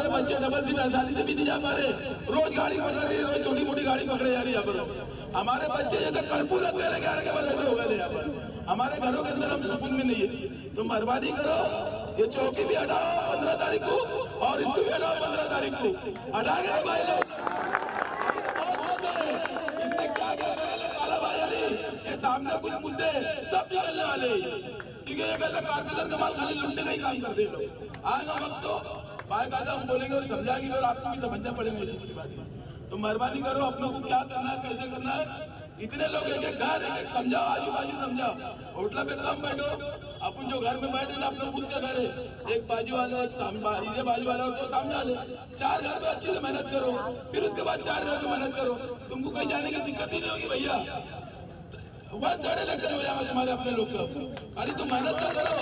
हमारे बच्चे double seat आसानी से भी नहीं जा पा रहे, रोज गाड़ी पकड़ रही है, रोज छोटी मोटी गाड़ी पकड़े जा रही है यहाँ पर। हमारे बच्चे जैसे कर्फ्यू लग गए 11 के बाद ऐसे हो गए यहाँ पर। हमारे घरों के अंदर हम सुकून में नहीं है। तो मेहरबानी करो, ये चौकी भी हटाओ 15 तारीख को, और इसको भी हटाओ 15 तारीख को। हटा के भाई लोग इसने क्या क्या करेगा, काला बाजारी, ये सामने कुछ मुद्दे सब निकलने वाले, क्योंकि ये कहता कारपोरेशन का माल खाली लूटने का ही काम करते हैं लोग। आएगा वक्त तो बाकायदा हम बोलेंगे और समझाएंगे, और आपको भी समझना पड़ेगा इस चीज की बात। तो मेहरबानी करो, अपनों को क्या करना है, कैसे करना है। इतने लोग एक एक घर एक एक समझाओ, आजू बाजू समझाओ। होटल पे कम बैठो, अपन जो घर में बैठे ना अपने खुद के घर है, एक बाजू वाला, एक बाजू वाला और 2 सामने वाले, 4 घर पे अच्छे से मेहनत करो, फिर उसके बाद 4 घर पे मेहनत करो। तुमको कहीं जाने की दिक्कत ही नहीं होगी भैया। बहुत सारे इलेक्शन हो जाएगा तुम्हारे अपने लोग का, खाली तुम मेहनत तो करो।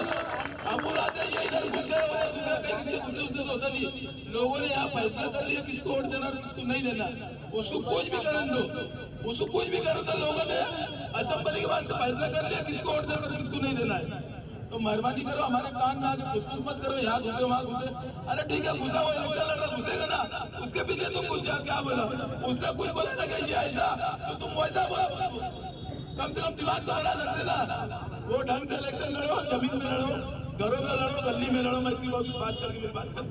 अब बोला जाइए इधर घुस गए उधर घुस गए, कहीं किसी घुसने उससे तो होता नहीं। लोगों ने यहाँ फैसला कर लिया किसको वोट देना और किसको नहीं देना। उसको कुछ भी करने दो, उसको कुछ भी करो, तो लोगों ने असेंबली के बाद से फैसला कर लिया किसको वोट देना और किसको नहीं देना है। तो मेहरबानी करो, हमारे कान में आके फुसफुस मत करो, यहाँ घुसे वहाँ घुसे। अरे ठीक है, घुसा हुआ इलेक्शन लड़ रहा, घुसेगा ना, उसके पीछे तुम कुछ क्या बोला, उसने कुछ बोला ना कि ये ऐसा, तो तुम वैसा बोला उसको। कम से कम दिमाग तो बना सकते ना। वो ढंग से इलेक्शन लड़ो, जमीन में लड़ो, घरों में लड़ो, गली में लड़ो। मैं इतनी बहुत बात करके मेरी बात कर